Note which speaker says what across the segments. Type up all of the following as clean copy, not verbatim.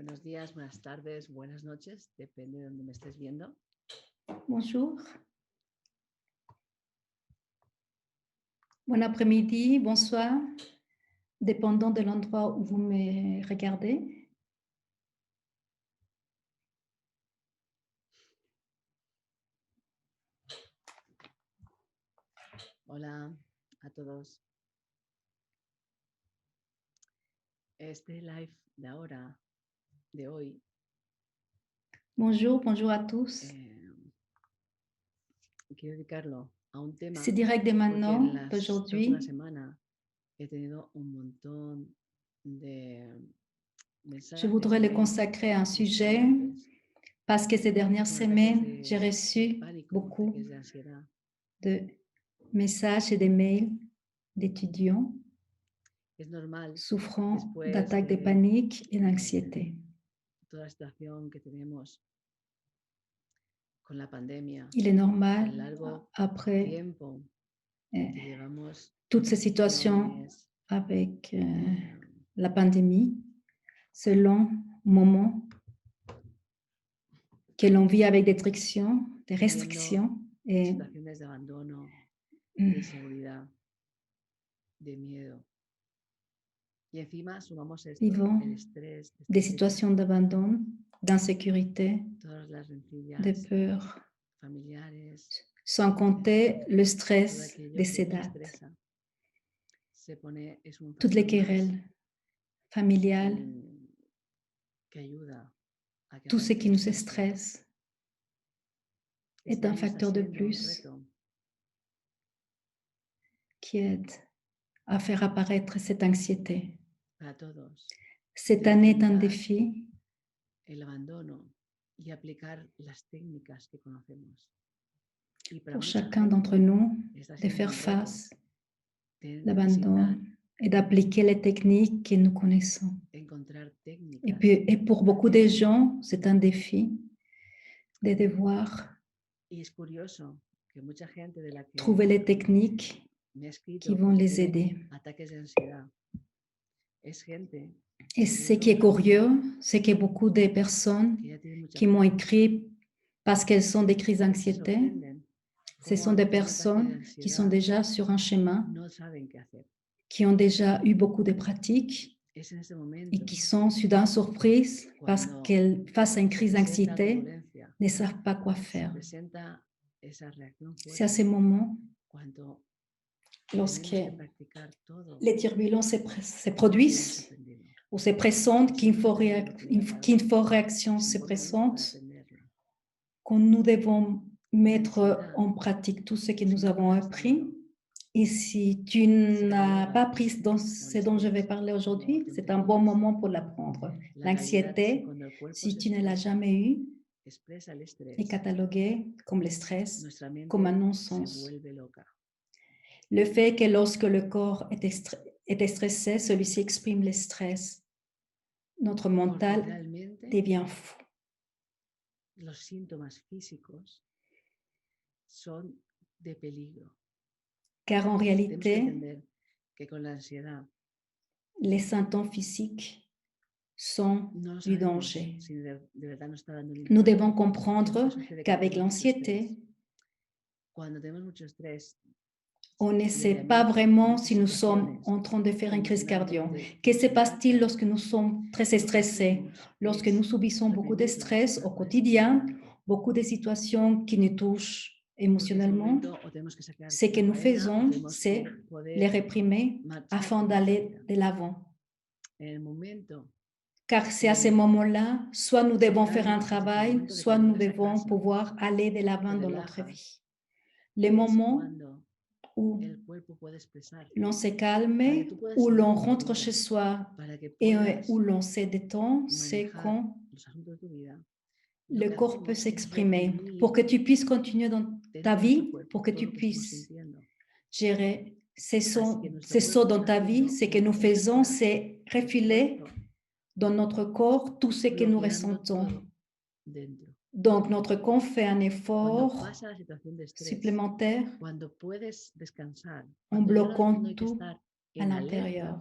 Speaker 1: Buenos días, buenas tardes, buenas noches, depende de donde me estés viendo.
Speaker 2: Bonjour. Bon après-midi, bonsoir, dépendant de l'endroit où vous me regardez.
Speaker 1: Hola a todos. Este live de ahora, de hoy,
Speaker 2: Bonjour, bonjour à tous.
Speaker 1: quiero dedicarlo a un tema
Speaker 2: C'est direct de
Speaker 1: porque
Speaker 2: maintenant,
Speaker 1: en las próximas
Speaker 2: d'aujourd'hui.
Speaker 1: semanas he tenido un montón de mensajes.
Speaker 2: Je voudrais le consacrer à un sujet parce que ces dernières semaines, j'ai reçu beaucoup de messages et de mails d'étudiants souffrant d'attaques de panique et d'anxiété.
Speaker 1: Toda la situación que tenemos con la pandemia,
Speaker 2: Il est normal, après toutes ces situations avec la pandémie, ce long moment que l'on vit avec des restrictions et
Speaker 1: situaciones de abandono, de inseguridad, de miedo. Y encima sumamos esto,
Speaker 2: vivons
Speaker 1: el estrés,
Speaker 2: des situations d'abandon, d'insécurité,
Speaker 1: todas las rencillas
Speaker 2: de peur,
Speaker 1: familiares,
Speaker 2: sans compter le stress
Speaker 1: todo aquello
Speaker 2: de ces
Speaker 1: que
Speaker 2: dates,
Speaker 1: estresa, se pone, es un
Speaker 2: toutes les
Speaker 1: factor
Speaker 2: querelles familiales,
Speaker 1: que ayuda a que
Speaker 2: tout ce qui nous
Speaker 1: avancemos.
Speaker 2: stresse est
Speaker 1: Este
Speaker 2: un
Speaker 1: año está
Speaker 2: facteur de
Speaker 1: siendo un
Speaker 2: plus
Speaker 1: reto.
Speaker 2: qui aide à faire apparaître cette anxiété.
Speaker 1: Para todos,
Speaker 2: Cette année est un défi
Speaker 1: el abandono y aplicar las técnicas que conocemos. Y para
Speaker 2: pour
Speaker 1: mucha
Speaker 2: chacun d'entre nous
Speaker 1: está
Speaker 2: de
Speaker 1: siendo
Speaker 2: faire
Speaker 1: un reto
Speaker 2: face
Speaker 1: de
Speaker 2: à l'abandon et d'appliquer les techniques que nous connaissons.
Speaker 1: encontrar
Speaker 2: Et
Speaker 1: técnicas.
Speaker 2: et pour beaucoup de gens, c'est un défi de devoir
Speaker 1: Y es curioso que mucha gente de la que
Speaker 2: trouver les techniques
Speaker 1: me ha escrito
Speaker 2: qui vont
Speaker 1: porque
Speaker 2: les
Speaker 1: tiene
Speaker 2: aider.
Speaker 1: ataques de ansiedad. Es gente
Speaker 2: Et ce qui est curieux, c'est que beaucoup de personnes
Speaker 1: que ya tiene mucha
Speaker 2: qui m'ont
Speaker 1: práctica,
Speaker 2: écrit parce qu'elles sont des crises
Speaker 1: se
Speaker 2: d'anxiété,
Speaker 1: sorprenden
Speaker 2: ce
Speaker 1: cómo
Speaker 2: sont des
Speaker 1: ante un ataque de
Speaker 2: personnes qui sont
Speaker 1: ansiedad
Speaker 2: déjà sur un chemin,
Speaker 1: no saben qué hacer.
Speaker 2: qui ont déjà eu beaucoup de pratiques
Speaker 1: Es en ese momento
Speaker 2: et qui sont soudain surprises parce
Speaker 1: cuando
Speaker 2: qu'elles, face à une
Speaker 1: se
Speaker 2: crise
Speaker 1: presenta
Speaker 2: d'anxiété,
Speaker 1: turbulencia,
Speaker 2: ne savent pas quoi
Speaker 1: se
Speaker 2: faire.
Speaker 1: presenta esa reacción
Speaker 2: C'est à
Speaker 1: fuerte
Speaker 2: ces moments,
Speaker 1: cuando
Speaker 2: lorsque
Speaker 1: tenemos que practicar todo
Speaker 2: les turbulences se
Speaker 1: lo que hemos
Speaker 2: produisent
Speaker 1: aprendido.
Speaker 2: ou se pressentent, qu'il faut
Speaker 1: Es
Speaker 2: réaction se
Speaker 1: un momento
Speaker 2: présente,
Speaker 1: para aprenderlo.
Speaker 2: que nous devons mettre en pratique tout ce que nous avons appris. Et si tu n'as pas appris ce dont je vais parler aujourd'hui, c'est un bon moment pour l'apprendre. L'anxiété, si tu ne l'as jamais eu,
Speaker 1: Expresa el estrés,
Speaker 2: est cataloguée comme le stress,
Speaker 1: nuestra mente
Speaker 2: comme un
Speaker 1: se
Speaker 2: non-sens.
Speaker 1: vuelve loca.
Speaker 2: Le fait que lorsque le corps est stressé, celui-ci exprime le stress. Notre
Speaker 1: Porque
Speaker 2: mental
Speaker 1: realmente
Speaker 2: devient fou.
Speaker 1: los síntomas físicos son de peligro.
Speaker 2: Car en
Speaker 1: Tenemos que
Speaker 2: réalité,
Speaker 1: entender que con la ansiedad
Speaker 2: les symptômes physiques sont
Speaker 1: no
Speaker 2: du
Speaker 1: sabemos
Speaker 2: danger.
Speaker 1: si de verdad nos está dando un
Speaker 2: Nous
Speaker 1: impacto.
Speaker 2: devons
Speaker 1: ¿Qué es
Speaker 2: comprendre
Speaker 1: lo que sucede
Speaker 2: qu'avec
Speaker 1: cuando tenemos mucho
Speaker 2: l'anxiété,
Speaker 1: estrés? Cuando tenemos mucho estrés,
Speaker 2: on ne sait pas vraiment si nous sommes en train de faire une crise cardiaque. Que se passe-t-il lorsque nous sommes très stressés? Lorsque nous subissons beaucoup de stress au quotidien, beaucoup de situations qui nous touchent émotionnellement, ce que nous faisons, c'est les réprimer afin d'aller de l'avant. Car c'est à ce moment-là, soit nous devons faire un travail, soit nous devons pouvoir aller de l'avant dans notre vie. Les moments où l'on se calme, où l'on rentre chez soi et où l'on se détend, c'est quand le corps peut s'exprimer. Pour que tu puisses continuer dans ta vie, pour que tu puisses gérer ces sauts dans ta vie, ce que nous faisons, c'est refiler dans notre corps tout ce que nous ressentons. Donc, notre corps fait un effort supplémentaire en bloquant tout à l'intérieur.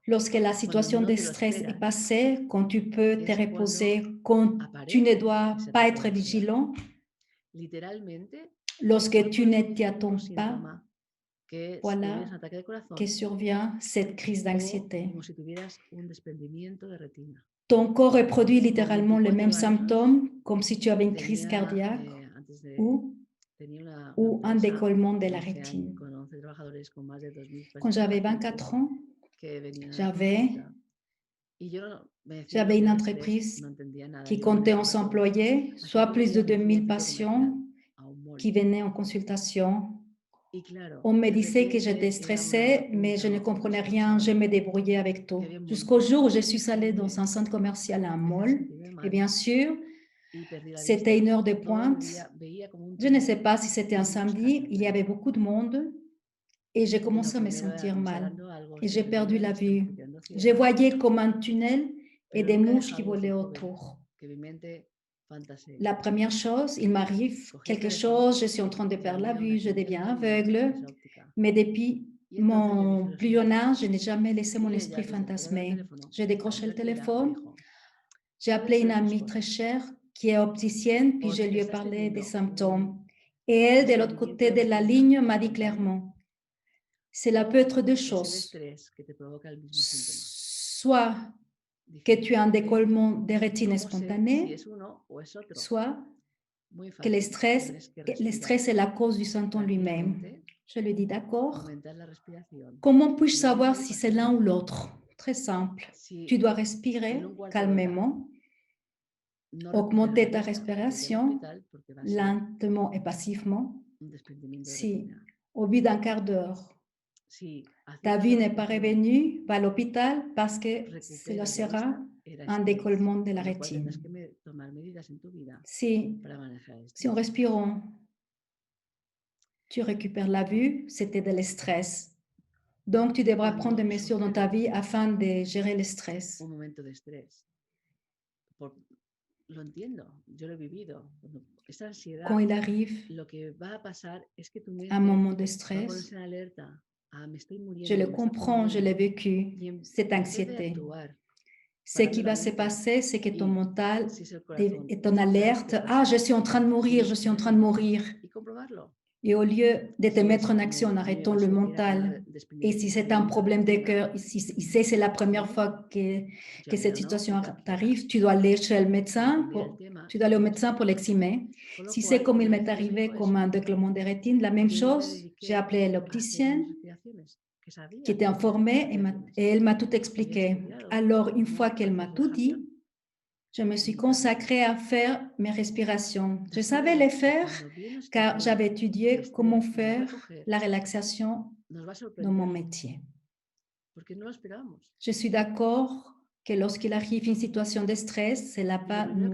Speaker 2: Lorsque la situation de stress est passée, quand tu peux te reposer, quand tu ne dois pas être vigilant, lorsque tu ne t'y attends pas, voilà que survient cette crise d'anxiété. Ton corps reproduit littéralement les mêmes symptômes, comme si tu avais une crise cardiaque ou un décollement de la rétine. Quand j'avais 24 ans, j'avais une entreprise qui comptait 11 employés, soit plus de 2000 patients qui venaient en consultation. On me disait que j'étais stressée, mais je ne comprenais rien, je me débrouillais avec tout. Jusqu'au jour où je suis allée dans un centre commercial à un mall, et bien sûr, c'était une heure de pointe. Je ne sais pas si c'était un samedi, il y avait beaucoup de monde et j'ai commencé à me sentir mal et j'ai perdu la vue. Je voyais comme un tunnel et des mouches qui volaient autour. La première chose, il m'arrive quelque chose, je suis en train de perdre la vue, je deviens aveugle, mais depuis mon plus jeune âge, je n'ai jamais laissé mon esprit fantasmer. J'ai décroché le téléphone, j'ai appelé une amie très chère qui est opticienne, puis je lui ai parlé des symptômes. Et elle, de l'autre côté de la ligne, m'a dit clairement, cela peut être deux choses. Soit que tu as un décollement de rétine spontané, soit que le stress est la cause du symptôme lui-même. Je lui dis d'accord. Comment puis-je savoir si c'est l'un ou l'autre? Très simple. Tu dois respirer calmement, augmenter ta respiration lentement et passivement. Si au bout d'un quart d'heure, ta vue n'est pas revenue, va à l'hôpital parce que cela sera un décollement de la rétine. Si en respirant, tu récupères la vue, c'était de l'estress. Donc, tu devras prendre des mesures dans ta vie afin de gérer le stress. Quand il arrive un moment de stress, je le comprends, je l'ai vécu, cette anxiété. Ce qui va se passer, c'est que ton mental est en alerte. Ah, je suis en train de mourir, je suis en train de mourir. Et au lieu de te mettre en action en arrêtant le mental, et si c'est un problème de cœur, si c'est la première fois que cette situation t'arrive, tu dois aller chez le médecin, tu dois aller au médecin pour l'exhumer. Si c'est comme il m'est arrivé, comme un décollement de rétine, la même chose, j'ai appelé l'opticienne qui était informée et elle m'a tout expliqué. Alors, une fois qu'elle m'a tout dit, je me suis consacrée à faire mes respirations. Je savais les faire car j'avais étudié comment faire la relaxation dans mon métier. Je suis d'accord que lorsqu'il arrive une situation de stress, cela va nous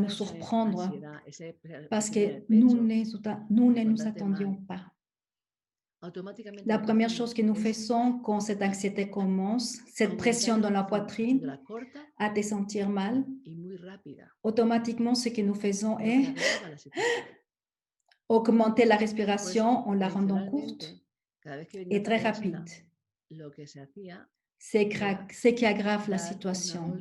Speaker 2: surprendre parce que nous ne nous attendions pas. La première chose que nous faisons quand cette anxiété commence, cette pression dans la poitrine, à te sentir mal, automatiquement, ce que nous faisons est augmenter la respiration en la rendant courte et très rapide. Ce qui aggrave la situation.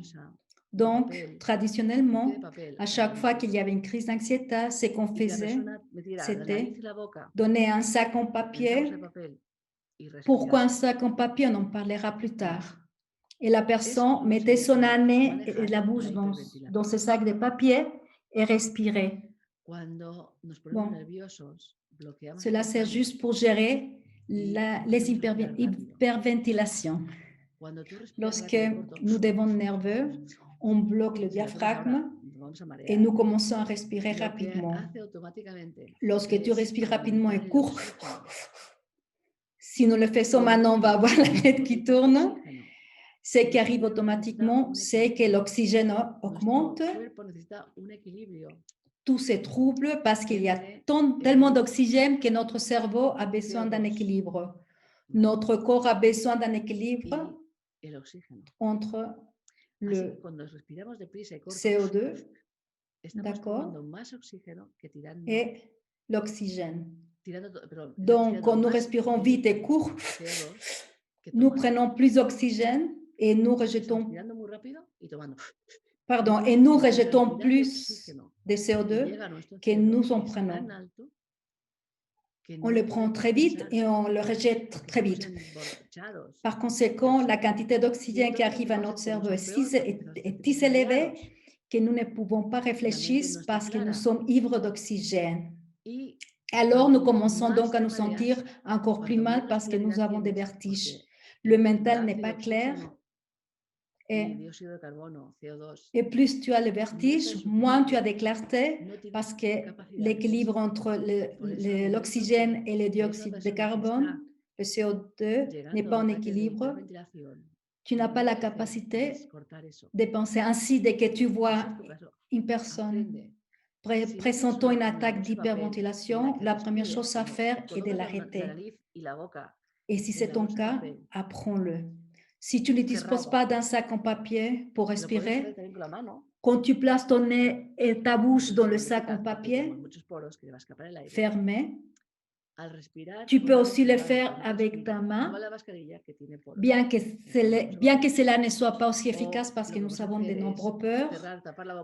Speaker 2: Donc, traditionnellement, à chaque fois qu'il y avait une crise d'anxiété, ce qu'on faisait, c'était donner un sac en papier. Pourquoi un sac en papier? On en parlera plus tard. Et la personne mettait son nez et la bouche dans ce sac de papier et respirait. Bon. Cela sert juste pour gérer les hyperventilations. Lorsque nous devenons nerveux, on bloque le diaphragme et nous commençons à respirer rapidement. Lorsque tu respires rapidement et court, si nous le faisons maintenant, on va avoir la tête qui tourne. Ce qui arrive automatiquement, c'est que l'oxygène augmente. Tout se trouble parce qu'il y a tellement d'oxygène que notre cerveau a besoin d'un équilibre. Notre corps a besoin d'un équilibre entre le CO2, d'accord, et l'oxygène. Donc, quand nous respirons vite et court, nous prenons plus d'oxygène et nous rejetons, et nous rejetons plus de CO2 que nous en prenons. On le prend très vite et on le rejette très vite. Par conséquent, la quantité d'oxygène qui arrive à notre cerveau est si élevée que nous ne pouvons pas réfléchir parce que nous sommes ivres d'oxygène. Alors, nous commençons donc à nous sentir encore plus mal parce que nous avons des vertiges. Le mental n'est pas clair. Et plus tu as le vertige, moins tu as de clarté parce que l'équilibre entre l'oxygène et le dioxyde de carbone, le CO2, n'est pas en équilibre. Tu n'as pas la capacité de penser ainsi. Dès que tu vois une personne présentant une attaque d'hyperventilation, la première chose à faire est de l'arrêter. Et si c'est ton cas, apprends-le. Si tu ne disposes pas d'un sac en papier pour respirer, quand tu places ton nez et ta bouche dans le sac en papier fermé, tu peux aussi le faire avec ta main, bien que cela ne soit pas aussi efficace parce que nous avons de nombreuses peurs,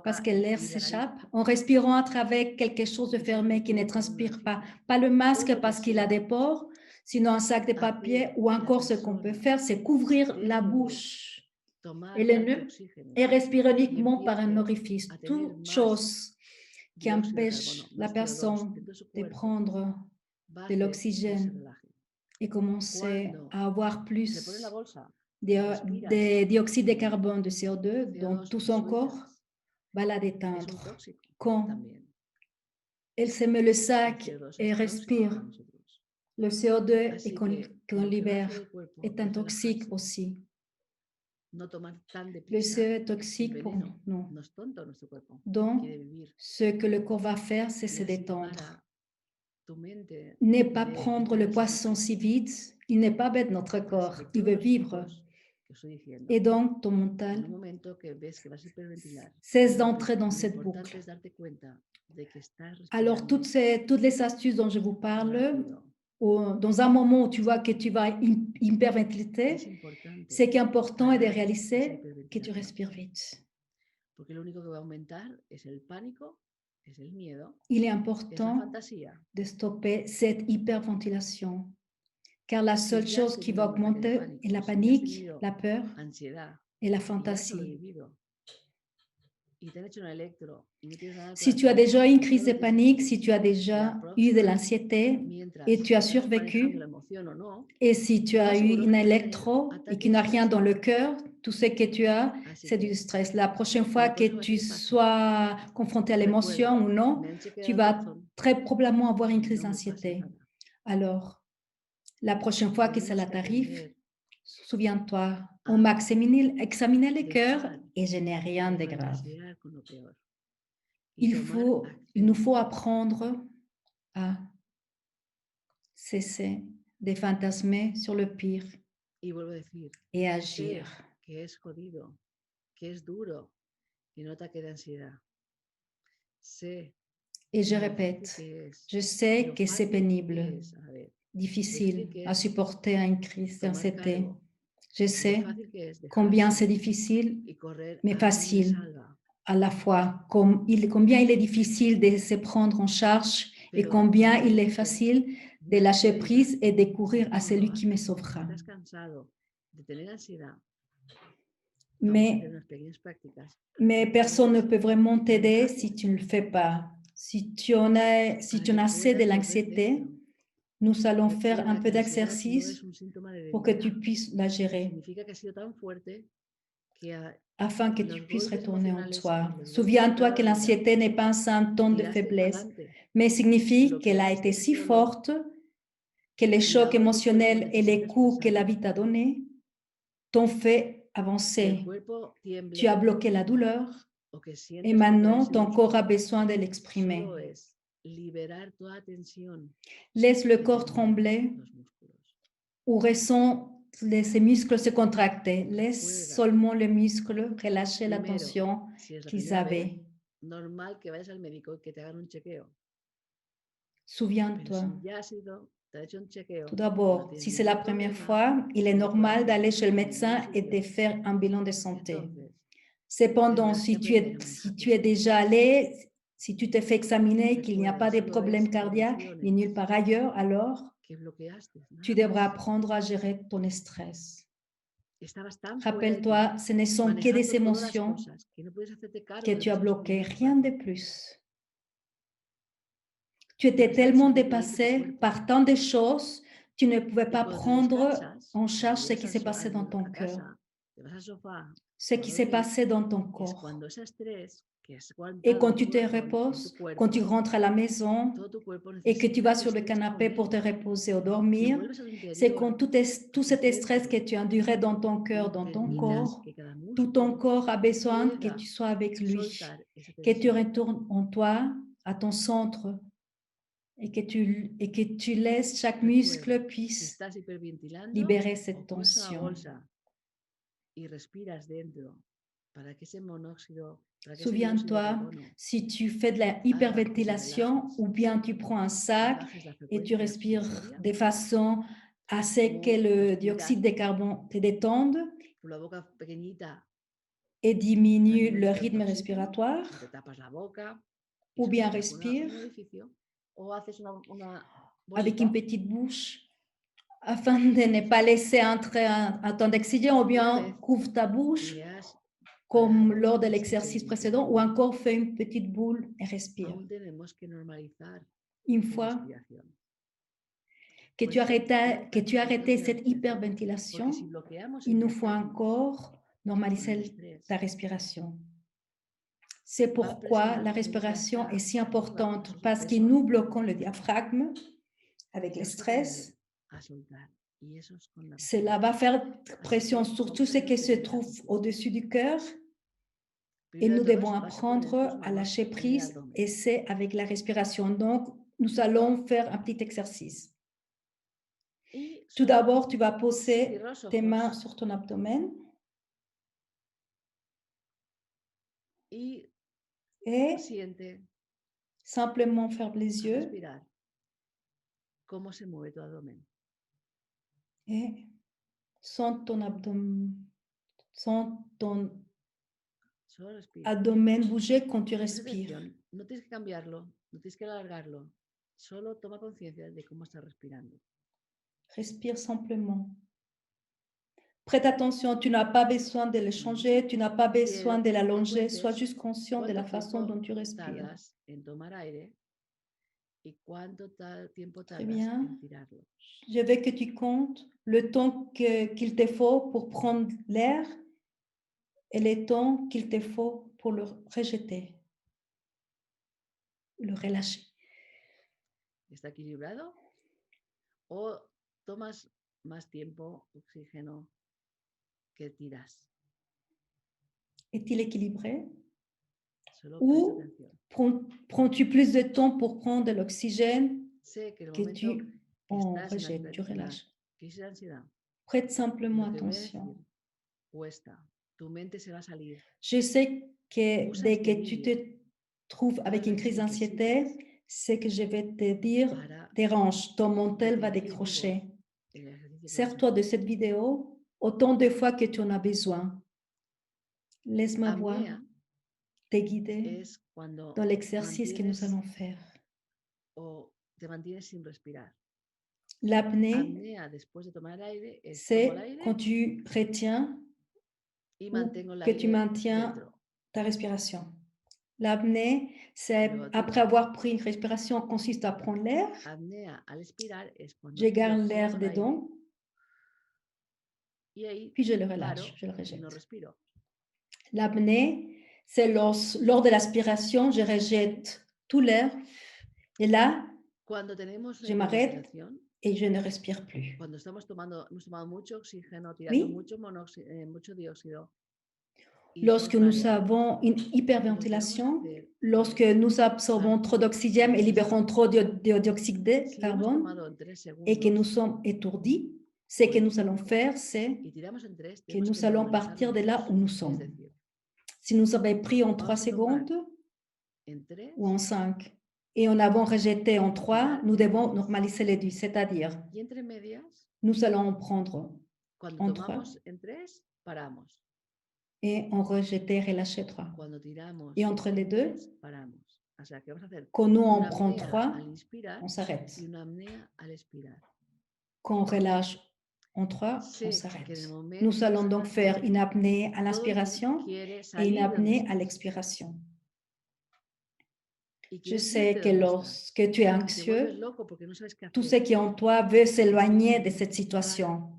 Speaker 2: parce que l'air s'échappe. En respirant à travers quelque chose de fermé qui ne transpire pas le masque parce qu'il a des pores, sinon un sac de papier, ou encore ce qu'on peut faire, c'est couvrir la bouche et le nez et respirer uniquement par un orifice. Toute chose qui empêche la personne de prendre de l'oxygène et commencer à avoir plus de dioxyde de carbone, de CO2 dans tout son corps, va la détendre. Quand elle se met le sac et respire, le CO2 qu'on libère est un toxique aussi. Le CO2 est toxique pour nous. Donc, ce que le corps va faire, c'est se détendre. Ne pas prendre le poisson si vite. Il n'est pas bête, notre corps. Il veut vivre. Et donc, ton mental cesse d'entrer dans cette boucle. Alors, toutes les astuces dont je vous parle, dans un moment où tu vois que tu vas hyperventiler, ce qui est important est de réaliser que tu respires vite. Il est important de stopper cette hyperventilation, car la seule chose qui va augmenter est la panique, la peur et la fantaisie. Si tu as déjà eu une crise de panique, si tu as déjà eu de l'anxiété et tu as survécu, et si tu as eu une électro et qu'il n'y a rien dans le cœur, tout ce que tu as, c'est du stress. La prochaine fois que tu sois confronté à l'émotion ou non, tu vas très probablement avoir une crise d'anxiété. Alors, la prochaine fois que cela t'arrive, souviens-toi, on m'a examiné le cœur et je n'ai rien de grave. Il nous faut apprendre à cesser de fantasmer sur le pire et agir. Et je répète, je sais que c'est pénible, difficile à supporter une crise d'anxiété. Je sais combien c'est difficile, mais facile à la fois. Combien il est difficile de se prendre en charge et combien il est facile de lâcher prise et de courir à celui qui me sauvera. Mais personne ne peut vraiment t'aider si tu ne le fais pas. Si tu en as assez de l'anxiété, nous allons faire un peu d'exercice pour que tu puisses la gérer, afin que tu puisses retourner en toi. Souviens-toi que l'anxiété n'est pas un symptôme de faiblesse, mais signifie qu'elle a été si forte que les chocs émotionnels et les coups que la vie t'a donnés t'ont fait avancer. Tu as bloqué la douleur et maintenant ton corps a besoin de l'exprimer. Laisse le corps trembler ou ressens ces muscles se contracter. Laisse seulement les muscles relâcher la tension qu'ils avaient. Souviens-toi Tout d'abord, si c'est la première fois, il est normal d'aller chez le médecin et de faire un bilan de santé. Cependant, si tu es déjà allé, si tu t'es fait examiner, qu'il n'y a pas de problème cardiaque ni nulle part ailleurs, alors tu devras apprendre à gérer ton stress. Rappelle-toi, ce ne sont que des émotions que tu as bloquées, rien de plus. Tu étais tellement dépassé par tant de choses, tu ne pouvais pas prendre en charge ce qui s'est passé dans ton cœur, ce qui s'est passé dans ton corps. Et quand tu te reposes, quand tu rentres à la maison et que tu vas sur le canapé pour te reposer ou dormir, c'est quand tout cet stress que tu as enduré dans ton cœur, dans ton corps, tout ton corps a besoin que tu sois avec lui, que tu retournes en toi, à ton centre, et que tu laisses chaque muscle puisse libérer cette tension. Souviens-toi, si tu fais de la hyperventilation ou bien tu prends un sac et tu respires de façon à ce que le dioxyde de carbone te détende et diminue le rythme respiratoire, ou bien respire avec une petite bouche afin de ne pas laisser entrer un temps d'oxygène, ou bien couvre ta bouche comme lors de l'exercice précédent, ou encore fais une petite boule et respire. Une fois que tu as arrêté cette hyperventilation, il nous faut encore normaliser ta respiration. C'est pourquoi la respiration est si importante, parce que nous bloquons le diaphragme avec le stress. Cela va faire pression sur tout ce qui se trouve au-dessus du cœur et nous devons apprendre à lâcher prise et c'est avec la respiration. Donc, nous allons faire un petit exercice. Tout d'abord, tu vas poser tes mains sur ton abdomen et simplement ferme les yeux et sens ton abdomen bouger quand tu respires.
Speaker 1: No tienes que cambiarlo, no tienes que alargarlo. Solo toma conciencia de cómo estás respirando.
Speaker 2: Respire simplement. Prête attention, tu n'as pas besoin de le changer, tu n'as pas besoin de l'allonger, sois juste conscient de la façon dont tu respires. Très bien. Je veux que tu comptes le temps qu'il te faut pour prendre l'air et le temps qu'il te faut pour le rejeter, le relâcher.
Speaker 1: ¿Está equilibrado? ¿O tomas más tiempo, oxígeno, que tiras?
Speaker 2: Est-il équilibré? Ou prends-tu plus de temps pour prendre de l'oxygène que tu en rejettes, tu relâches? Prête simplement attention. Je sais que dès que tu te trouves avec une crise d'anxiété, ce que je vais te dire dérange, ton mental va décrocher. Sers-toi de cette vidéo autant de fois que tu en as besoin. Laisse-moi voir te guider dans l'exercice que nous allons faire. L'apnée, c'est quand tu retiens ou que tu maintiens ta respiration. L'apnée, c'est après avoir pris une respiration, consiste à prendre l'air. Je garde l'air dedans, puis je le relâche, je le rejette. L'apnée, c'est lors de l'aspiration, je rejette tout l'air et là, je m'arrête et je ne respire plus. Oui. Lorsque nous avons une hyperventilation, lorsque nous absorbons trop d'oxygène et libérons trop de dioxyde de carbone et que nous sommes étourdis, ce que nous allons faire, c'est que nous allons partir de là où nous sommes. Si nous avons pris en 3 secondes ou en 5, et en avons rejeté en 3, nous devons normaliser les 2, c'est-à-dire, nous allons en prendre en 3 et en rejeter, relâcher 3. Et entre les deux, quand nous en prend 3, on s'arrête. Quand on relâche en 3, on s'arrête. Nous allons donc faire une apnée à l'inspiration et une apnée à l'expiration. Je sais que lorsque tu es anxieux, tout ce qui est en toi veut s'éloigner de cette situation.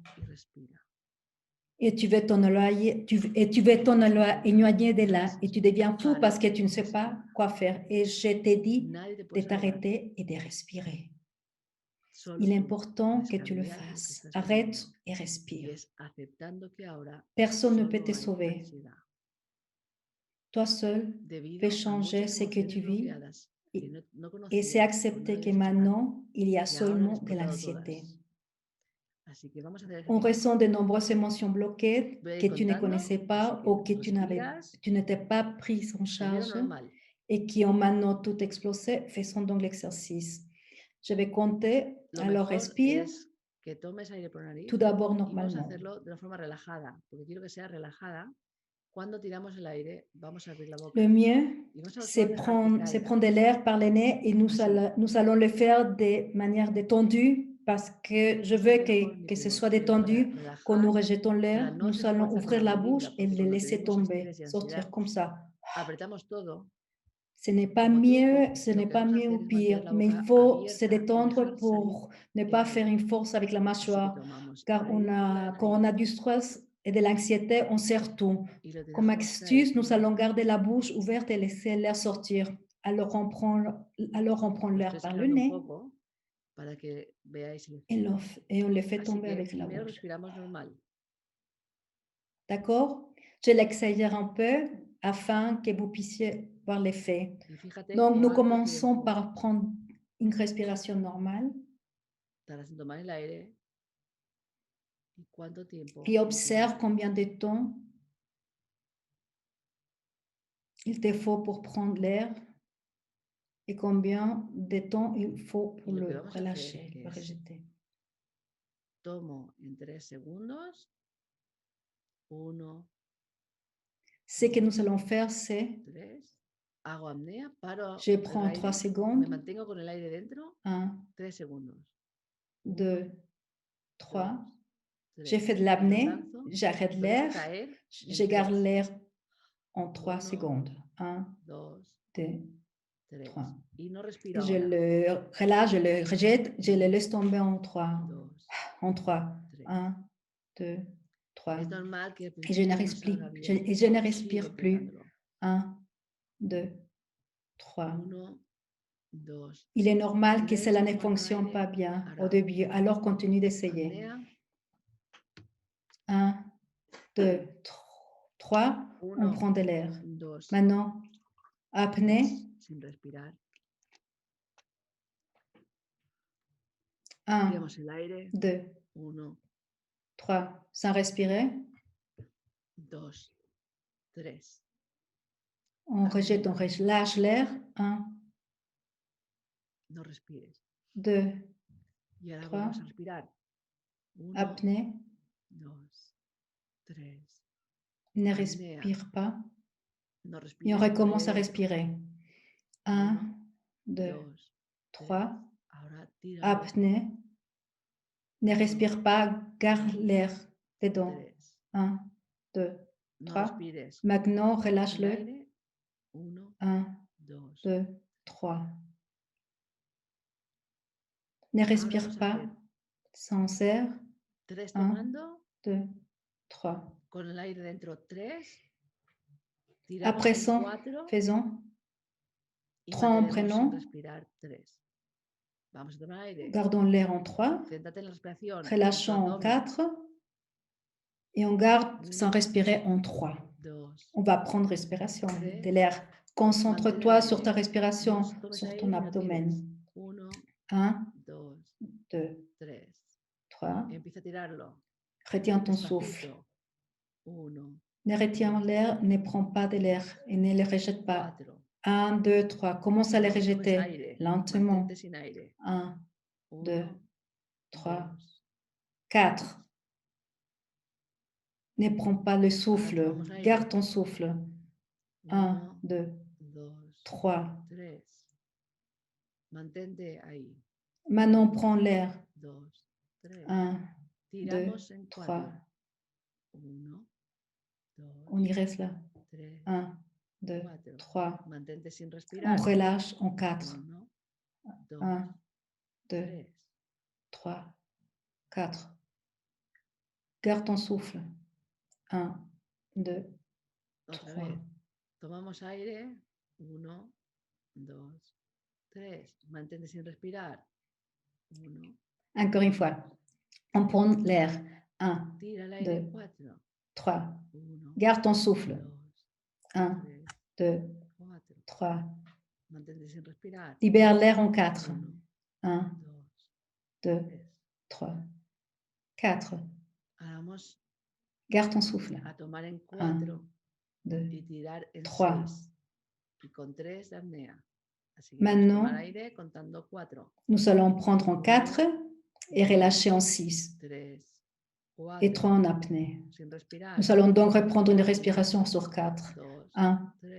Speaker 2: Et tu veux t'en éloigner, de là et tu deviens fou parce que tu ne sais pas quoi faire. Et je t'ai dit de t'arrêter et de respirer. Il est important que tu le fasses. Arrête et respire. Personne ne peut te sauver. Toi seul peux changer ce que tu vis et c'est accepter que maintenant, il y a seulement de l'anxiété. On ressent de nombreuses émotions bloquées que tu ne connaissais pas ou que tu n'étais pas prise en charge et qui ont maintenant tout explosé. Faisons donc l'exercice. Je vais compter, alors respire. Tout d'abord normalement. Le mieux, c'est prendre de l'air par le nez et nous allons le faire de manière détendue parce que je veux que ce soit détendu. Quand nous rejetons l'air, nous allons ouvrir la bouche et le laisser tomber, sortir comme ça. Ce n'est pas mieux ou pire, mais il faut se détendre pour ne pas faire une force avec la mâchoire, car quand on a du stress et de l'anxiété, on serre tout. Comme astuce, nous allons garder la bouche ouverte et laisser l'air sortir. Alors on prend l'air par le nez et on le fait tomber avec la bouche. D'accord? Je l'accélère un peu afin que vous puissiez voir l'effet. Donc, nous commençons par prendre une respiration normale et observe combien de temps il te faut pour prendre l'air et combien de temps il faut pour le relâcher, le rejeter. Ce que nous allons faire, c'est je prends 3 secondes. 1, 2, 3. J'ai fait de l'apnée, j'arrête l'air, je garde l'air en 3 secondes. 1, 2, 3. Et je le relâche, je le rejette, je le laisse tomber en 3. En 3. 1, 2, 3. Et je ne respire plus. 1, 2, 3. Il est normal que cela ne fonctionne pas bien au début, alors continue d'essayer. 1, 2, 3, on prend de l'air. Maintenant, apnée. 1, 2, 3, sans respirer. On rejette, on relâche l'air. 1, 2, 3. Apnée. Ne respire pas. Et on recommence à respirer. 1, 2, 3. Apnée. Ne respire pas, garde l'air dedans. 1, 2, 3. Maintenant, relâche-le. 1, 2, 3. Ne respire pas, sans air. 1, 2, 3. Après ça, faisons 3 en prenant. Gardons l'air en 3. Relâchons en 4. Et on garde sans respirer en 3. On va prendre respiration de l'air. Concentre-toi sur ta respiration, sur ton abdomen. 1, 2, 3. Retiens ton souffle. Ne retiens l'air, ne prends pas de l'air et ne le rejette pas. 1, 2, 3. Commence à les rejeter lentement.
Speaker 1: Mantente sin aire.
Speaker 2: 1, 2,
Speaker 1: 1,
Speaker 2: 3,
Speaker 1: 2,
Speaker 2: 4. Ne prends pas le souffle.
Speaker 1: tomamos aire.
Speaker 2: Garde ton souffle. 1,
Speaker 1: 1,
Speaker 2: 2,
Speaker 1: 2,
Speaker 2: 3.
Speaker 1: 3. Mantente ahí.
Speaker 2: Maintenant, prends l'air.
Speaker 1: 2, 3.
Speaker 2: 1, 2,
Speaker 1: Tiramos en
Speaker 2: 3.
Speaker 1: 4. 1, 2,
Speaker 2: On y reste là.
Speaker 1: 3,
Speaker 2: 1, 2,
Speaker 1: 4.
Speaker 2: 3.
Speaker 1: Mantente sin
Speaker 2: On
Speaker 1: respirar.
Speaker 2: relâche en 4.
Speaker 1: 1, 2,
Speaker 2: 1, 2,
Speaker 1: 3.
Speaker 2: 3, 4. Garde ton souffle. 1, 2,
Speaker 1: Otra
Speaker 2: 3.
Speaker 1: vez. Tomamos aire. 1, 2, 3. Mantente sin respirar. 1.
Speaker 2: Encore une fois. On prend l'air. 1,
Speaker 1: Tira el aire en
Speaker 2: 2,
Speaker 1: 4.
Speaker 2: 3.
Speaker 1: 1,
Speaker 2: Garde ton souffle.
Speaker 1: 2,
Speaker 2: 1, 2,
Speaker 1: 4.
Speaker 2: 3.
Speaker 1: Mantente sin respirar.
Speaker 2: Libère l'air en 4.
Speaker 1: 1,
Speaker 2: 1,
Speaker 1: 2,
Speaker 2: 2, 3, 4.
Speaker 1: Ahora vamos
Speaker 2: Garde ton souffle.
Speaker 1: a tomar en
Speaker 2: 1,
Speaker 1: 4
Speaker 2: 2,
Speaker 1: y tirar en
Speaker 2: 3.
Speaker 1: 6. Y con 3 de apnea. Así que
Speaker 2: Maintenant,
Speaker 1: vamos a tomar aire contando 4.
Speaker 2: Nous allons prendre en 4 et relâcher en 6.
Speaker 1: 3,
Speaker 2: Et
Speaker 1: 4.
Speaker 2: 3 en apnée.
Speaker 1: Sin respirar.
Speaker 2: Nous allons donc reprendre une respiration sur 4.
Speaker 1: 2,
Speaker 2: 1,
Speaker 1: 3.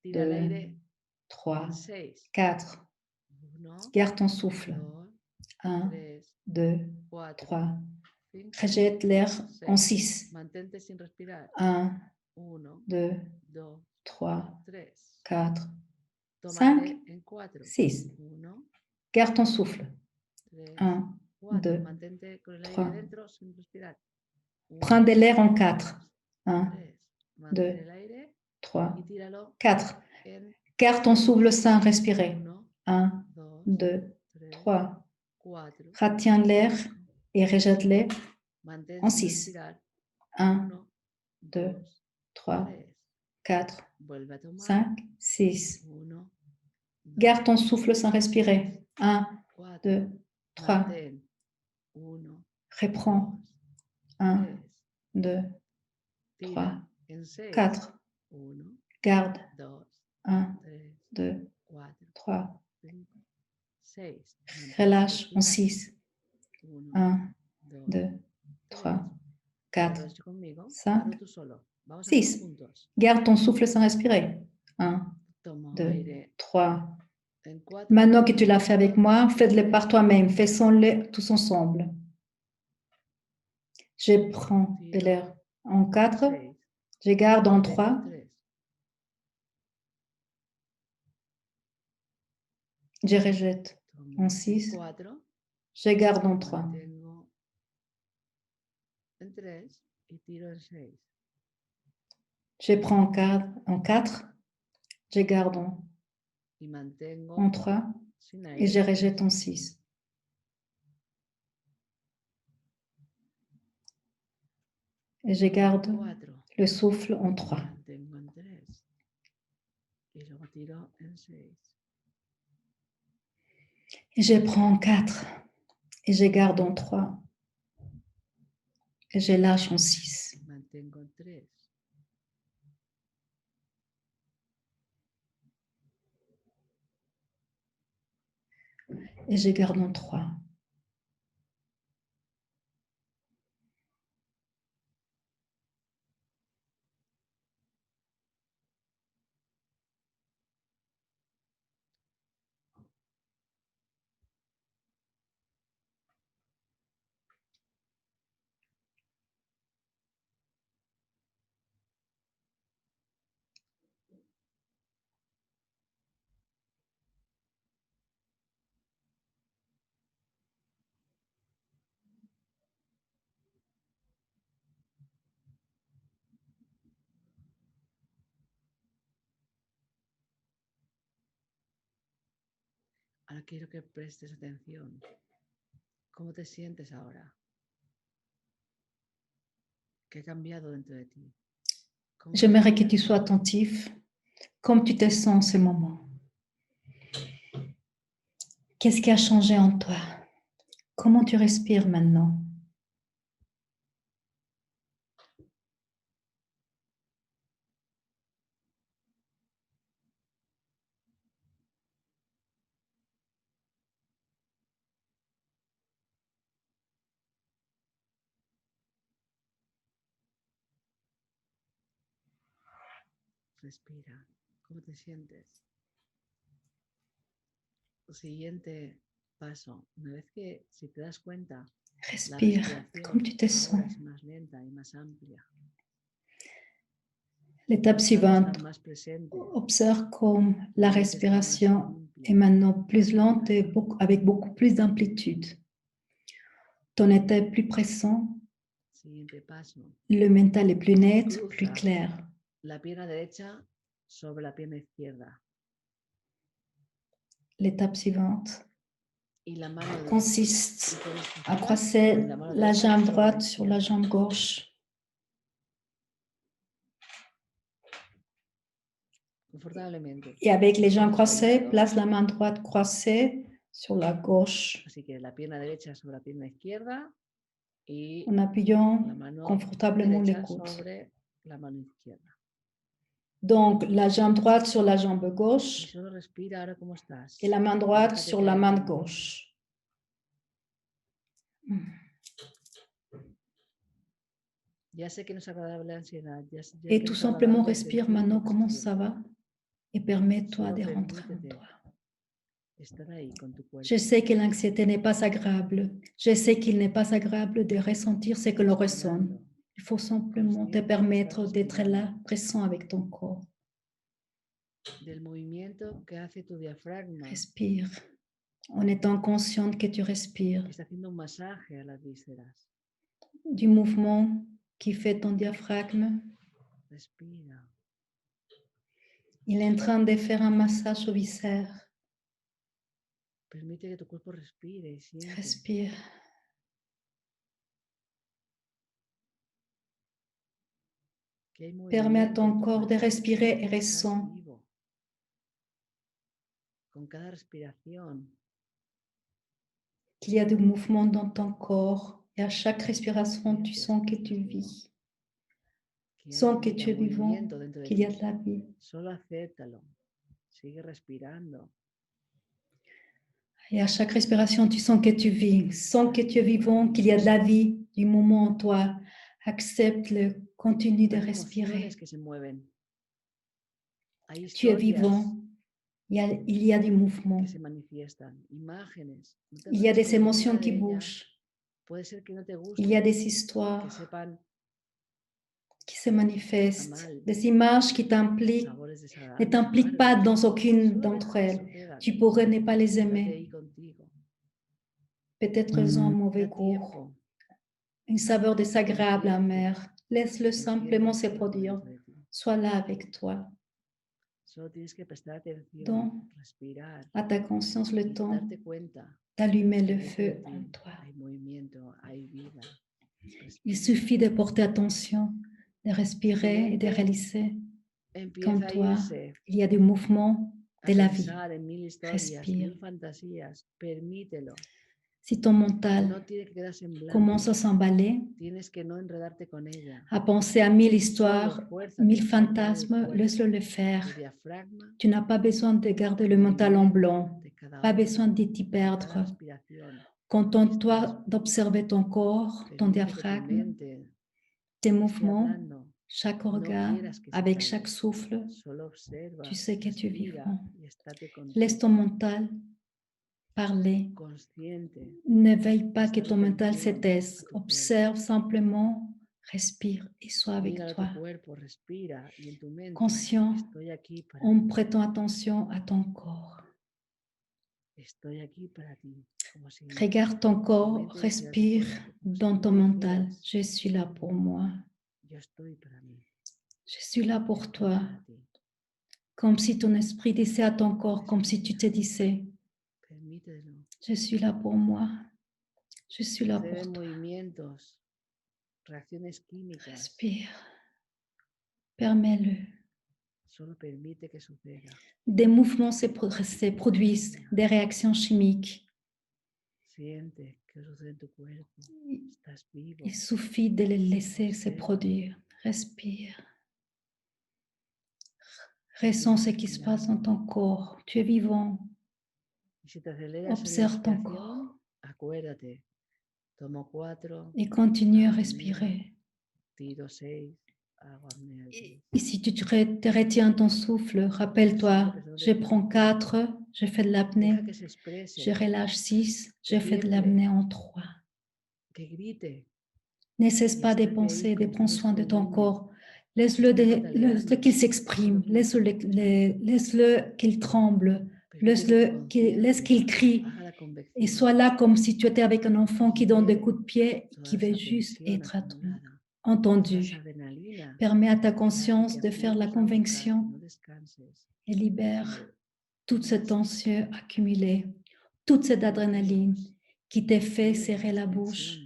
Speaker 1: Tira el
Speaker 2: 2,
Speaker 1: aire
Speaker 2: 3,
Speaker 1: en 6.
Speaker 2: 4.
Speaker 1: 1,
Speaker 2: Garde ton souffle.
Speaker 1: 2,
Speaker 2: 1,
Speaker 1: 3,
Speaker 2: 2,
Speaker 1: 4,
Speaker 2: 3.
Speaker 1: 5,
Speaker 2: Rejette l'air en 6.
Speaker 1: Mantente sin respirar.
Speaker 2: 1,
Speaker 1: 1,
Speaker 2: 2,
Speaker 1: 2,
Speaker 2: 3,
Speaker 1: 3.
Speaker 2: 4,
Speaker 1: Toma
Speaker 2: 5,
Speaker 1: aire en 4.
Speaker 2: 6.
Speaker 1: 1,
Speaker 2: Garde ton souffle.
Speaker 1: 3,
Speaker 2: 1,
Speaker 1: 4.
Speaker 2: 2,
Speaker 1: Mantente con el aire
Speaker 2: 3.
Speaker 1: dentro sin respirar. 1,
Speaker 2: Prends de l'air en 4. 1,
Speaker 1: 3. Mantén
Speaker 2: 2,
Speaker 1: el aire
Speaker 2: 3,
Speaker 1: y tíralo
Speaker 2: 4.
Speaker 1: en
Speaker 2: Garde ton souffle sans respirer.
Speaker 1: 1,
Speaker 2: 1, 2, 3.
Speaker 1: 4.
Speaker 2: Retiens l'air et rejette-le
Speaker 1: Mantén
Speaker 2: en
Speaker 1: sin
Speaker 2: 6.
Speaker 1: respirar.
Speaker 2: 1,
Speaker 1: 1,
Speaker 2: 2,
Speaker 1: 2,
Speaker 2: 3,
Speaker 1: 3.
Speaker 2: 4,
Speaker 1: Vuelve a tomar.
Speaker 2: 5, 6.
Speaker 1: 1, 2,
Speaker 2: Garde ton souffle sans respirer. 1,
Speaker 1: 4.
Speaker 2: 2, 3.
Speaker 1: Mantén. 1,
Speaker 2: Reprends. 1, 2, 3,
Speaker 1: tira en 6.
Speaker 2: 4.
Speaker 1: 1,
Speaker 2: Garde.
Speaker 1: 2,
Speaker 2: 1,
Speaker 1: 3,
Speaker 2: 2,
Speaker 1: 4,
Speaker 2: 3.
Speaker 1: 5, 6.
Speaker 2: Relâche en 6.
Speaker 1: 1,
Speaker 2: 1,
Speaker 1: 2,
Speaker 2: 2, 3, 4,
Speaker 1: Lo has hecho conmigo.
Speaker 2: 5,
Speaker 1: Hazlo tú solo. Vamos a hacerlo
Speaker 2: 6.
Speaker 1: juntos.
Speaker 2: Garde ton souffle sans respirer. 1,
Speaker 1: Toma
Speaker 2: 2,
Speaker 1: aire
Speaker 2: 3.
Speaker 1: en 4.
Speaker 2: Maintenant que tu l'as fait avec moi, fais-le par toi-même. Faisons-le tous ensemble. Je prends de l'air en 4. Je garde en 3. Je rejette en 6. Je garde en 3.
Speaker 1: Mantengo en 3 y tiro en 6.
Speaker 2: Je prends en 4. Je garde
Speaker 1: Y mantengo
Speaker 2: en 3.
Speaker 1: sin
Speaker 2: Et je
Speaker 1: aire.
Speaker 2: rejette en 6. Et je garde le souffle en 3.
Speaker 1: Mantengo en 3. Y luego tiro en 6.
Speaker 2: Et je prends en 4. Et je garde en 3. Et je lâche en 6.
Speaker 1: Mantengo en 3.
Speaker 2: Et je garde en 3.
Speaker 1: Ahora quiero que prestes atención. ¿Cómo te sientes ahora? ¿Qué ha cambiado dentro de ti?
Speaker 2: J'aimerais que tu sois attentif, comme tu te sens en ce moment. Qu'est-ce qui a changé en toi? Comment tu respires maintenant?
Speaker 1: Respira. ¿Cómo te sientes? El siguiente paso, una vez que, si te das cuenta,
Speaker 2: Respire comme tu te sens.
Speaker 1: ahora es más lenta y más amplia.
Speaker 2: L'étape suivante, observe comme la respiration est maintenant plus lente et avec beaucoup plus d'amplitude. Ton état est plus pressant, le mental est plus net, plus clair.
Speaker 1: La pierna derecha sobre la pierna izquierda.
Speaker 2: L'étape suivante consiste à croiser la jambe droite sur la jambe gauche. Et avec les jambes croisées, place la main droite croisée sur la gauche. En appuyant confortablement les coudes. Donc, la jambe droite sur la jambe gauche et la main droite sur la main gauche. Et tout simplement respire maintenant comment ça va et permets-toi de rentrer en toi. Je sais que l'anxiété n'est pas agréable. Je sais qu'il n'est pas agréable de ressentir ce que l'on ressent. Il faut simplement te permettre d'être là, présent avec ton corps. Respire en étant consciente que tu respires. Du mouvement qui fait ton diaphragme. Il est en train de faire un massage aux viscères. Respire. Permets à ton corps de respirer et ressens. Qu'il y a du mouvement dans ton corps et à chaque respiration, tu sens que tu vis. Sens que tu es vivant, qu'il y a de la vie. Et à chaque respiration, tu sens que tu vis. Sens que tu es vivant, qu'il y a de la vie, du moment en toi. Accepte-le, continue de respirer. Tu es vivant. Il y a du mouvement. Il y a des émotions qui bougent. Il y a des histoires qui se manifestent, des images qui t'impliquent, ne t'impliquent pas dans aucune d'entre elles. Tu pourrais ne pas les aimer. Peut-être elles ont un mauvais goût, une saveur désagréable, amère. Laisse-le simplement se produire. Sois là avec toi. Donne à ta conscience le temps d'allumer le feu en toi. Il suffit de porter attention, de respirer et de réaliser qu'en toi, il y a du mouvement de la vie. Respire. Si ton mental commence à s'emballer, à penser à 1000 histoires, 1000 fantasmes, laisse-le le faire. Tu n'as pas besoin de garder le mental en blanc, pas besoin de t'y perdre. Contente-toi d'observer ton corps, ton diaphragme, tes mouvements, chaque organe, avec chaque souffle. Tu sais que tu es vivant. Laisse ton mental parler. Ne veille pas que ton mental se taise. Observe simplement, respire et sois avec toi. Conscient, en prêtant attention à ton corps. Regarde ton corps, respire dans ton mental. Je suis là pour moi. Je suis là pour toi. Comme si ton esprit disait à ton corps, comme si tu te disais, je suis là pour moi. Je suis là pour toi. Respire. Permets-le. Des mouvements se produisent, des réactions chimiques. Il suffit de les laisser se produire. Respire. Ressens ce qui se passe dans ton corps. Tu es vivant. Observe ton corps. Et continue à respirer. Et si tu te retiens ton souffle, rappelle-toi, je prends 4, je fais de l'apnée, je relâche 6, je fais de l'apnée en 3. Ne cesse pas de penser, de prendre soin de ton corps. Laisse-le qu'il s'exprime, laisse-le qu'il tremble, laisse qu'il crie. Et sois là comme si tu étais avec un enfant qui donne des coups de pied, qui veut juste être entendu. Permets à ta conscience de faire la conviction et libère toute cette tension accumulée, toute cette adrénaline qui te fait serrer la bouche,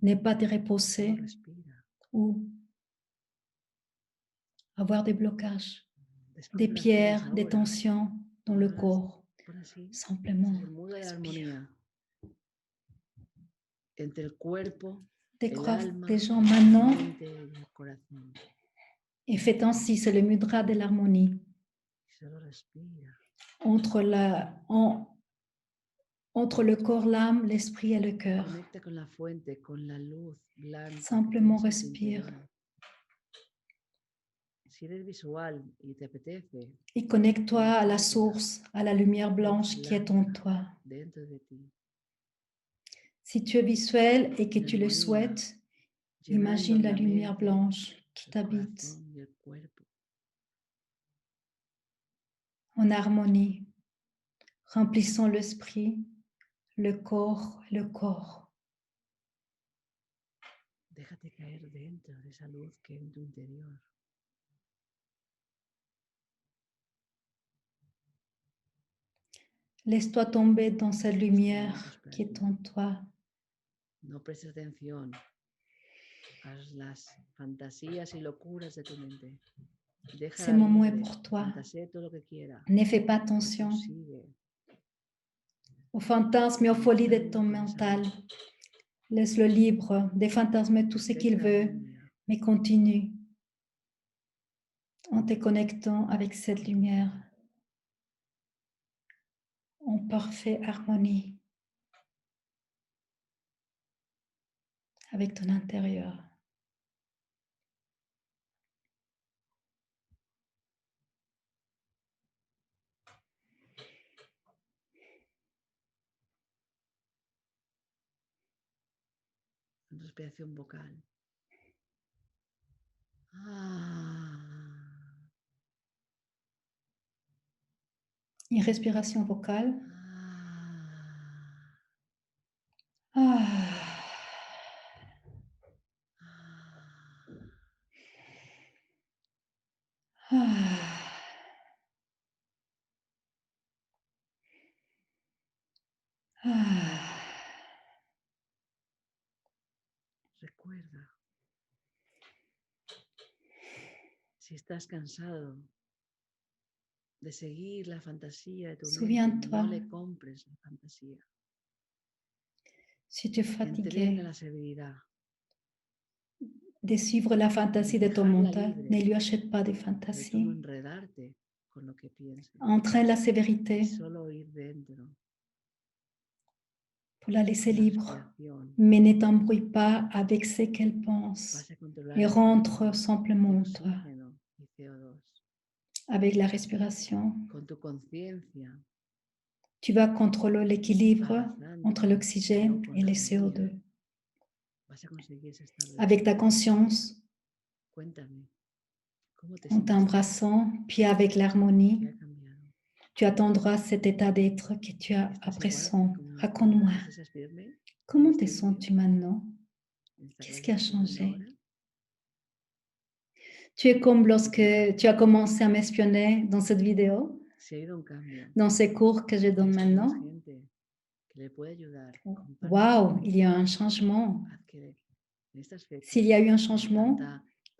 Speaker 2: ne pas te reposer ou avoir des blocages, des pierres, des tensions dans le corps. Simplement respire. Décoiffe tes jambes maintenant et fais ainsi, c'est le mudra de l'harmonie. Entre le corps, l'âme, l'esprit et le cœur. Simplement respire. Et connecte-toi à la source, à la lumière blanche qui est en toi. Si tu es visuel et que tu le souhaites, imagine la lumière blanche qui t'habite en harmonie, remplissant l'esprit, le corps et le corps.
Speaker 1: Déjate caer dentro de esa luz que hay en tu interior.
Speaker 2: Laisse-toi tomber dans cette lumière qui est en toi.
Speaker 1: No prestes atención a las fantasías y locuras de tu mente.
Speaker 2: Ce moment est pour toi. Ne fais pas attention aux fantasmes et aux folies de ton mental. Laisse-le libre de fantasmer tout ce qu'il veut, mais continue en te connectant avec cette lumière en parfaite harmonie avec ton intérieur.
Speaker 1: Respiración vocal.
Speaker 2: Une respiration vocale.
Speaker 1: Recuerda, si estás cansado de seguir la fantasía de tu mente, no le compres la fantasía.
Speaker 2: Si tu es fatigué
Speaker 1: la severidad,
Speaker 2: de suivre la fantasía de ton mental, ne lui achète pas de fantasía. Entraîne la sévérité pour la laisser libre, mais ne t'embrouille pas avec ce qu'elle pense et rentre simplement en toi. Avec la respiration, tu vas contrôler l'équilibre entre l'oxygène et le CO2. Avec ta conscience, en t'embrassant, puis avec l'harmonie, tu attendras cet état d'être que tu as à présent. Raconte-moi, comment te sens-tu maintenant? Qu'est-ce qui a changé? Tu es comme lorsque tu as commencé à m'espionner dans cette vidéo, dans ces cours que je donne maintenant. Waouh, il y a un changement. S'il y a eu un changement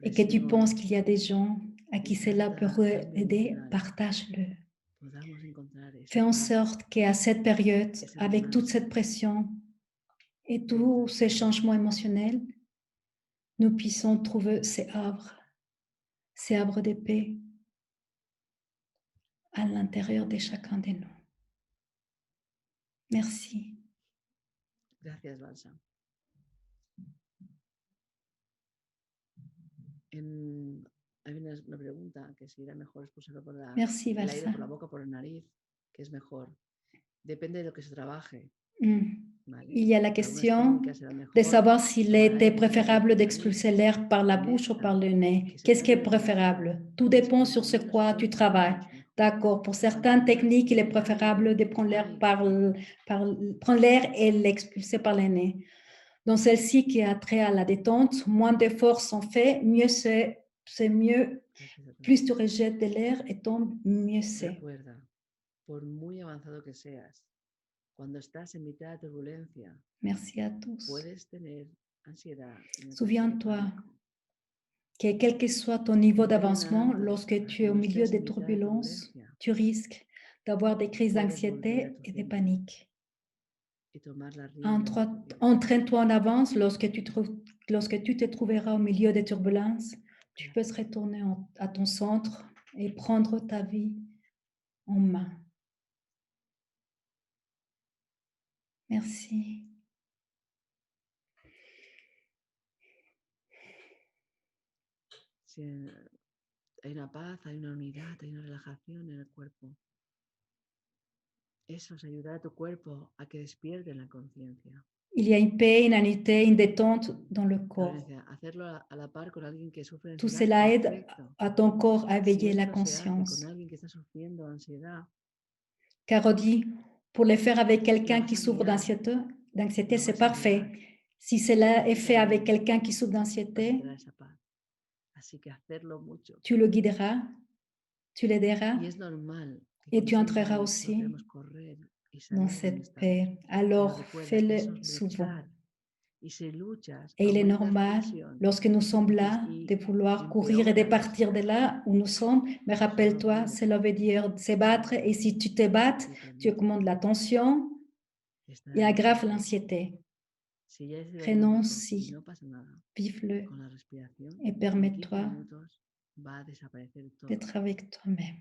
Speaker 2: et que tu penses qu'il y a des gens à qui cela peut aider, partage-le. Fais en sorte qu'à cette période, avec toute cette pression et tous ces changements émotionnels, nous puissions trouver ces havres de paix à l'intérieur de chacun de nous. Merci.
Speaker 1: Gracias, Balsa. Hay una pregunta que si era mejor expulsarlo por
Speaker 2: Merci,
Speaker 1: el aire
Speaker 2: Valsa.
Speaker 1: por la boca o por la nariz, que es mejor. Depende de lo que se trabaje.
Speaker 2: Il y a la question de savoir s'il était préférable d'expulser l'air par la bouche ou par le nez. Qu'est-ce qui est préférable? Tout dépend sur ce quoi tu travailles. D'accord. Pour certaines techniques, il est préférable de prendre l'air et l'expulser par le nez. Dans celle-ci qui a trait à la détente, moins d'efforts sont faits, mieux c'est mieux. Plus tu rejettes de l'air et tombes, mieux c'est.
Speaker 1: Por muy avanzado que seas, cuando estás en mitad de turbulencia,
Speaker 2: merci à tous.
Speaker 1: Puedes tener ansiedad.
Speaker 2: Souviens-toi que quel que soit ton niveau d'avancement, lorsque tu es au milieu des turbulences, tu risques d'avoir des crises d'anxiété et de panique. Entraîne-toi en avance lorsque tu te trouveras au milieu des turbulences. Tu peux se retourner à ton centre et prendre ta vie en main. Merci.
Speaker 1: Si hay una paz, hay una unidad, hay una relajación en el cuerpo. Eso es ayudar a tu cuerpo a que despierte en la conciencia.
Speaker 2: Il y a une paix, une unité, une détente dans le corps.
Speaker 1: Hacerlo a la par con alguien que sufre
Speaker 2: Tout cela aide à ton corps à éveiller la conscience.
Speaker 1: Con alguien que está sufriendo ansiedad.
Speaker 2: Caro dit, pour le faire avec quelqu'un qui souffre d'anxiété, c'est parfait. Si cela est fait avec quelqu'un qui souffre d'anxiété, tu le guideras, tu l'aideras et tu entreras aussi dans cette paix. Alors, fais-le souvent. Et il est normal, lorsque nous sommes là, de vouloir courir et de partir de là où nous sommes. Mais rappelle-toi, cela veut dire se battre. Et si tu te battes, tu augmentes la tension et aggraves l'anxiété. Renonce-y, vive-le et permets-toi d'être avec toi-même.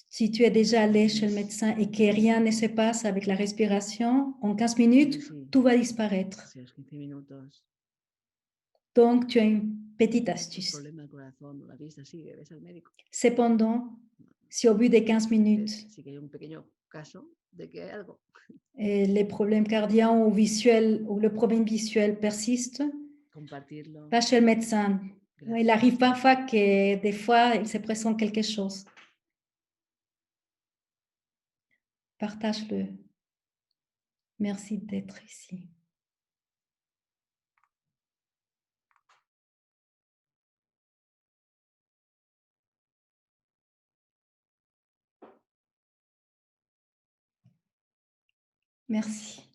Speaker 2: Si tu es déjà allé chez le médecin et que rien ne se passe avec la respiration, en 15 minutes, tout va disparaître. Donc, tu as une petite astuce. Cependant, si au bout de 15 minutes, les problèmes cardiaques ou visuels ou le problème visuel persiste, va chez le médecin. Il arrive parfois que des fois, il se présente quelque chose. Partage-le. Merci d'être ici. Merci.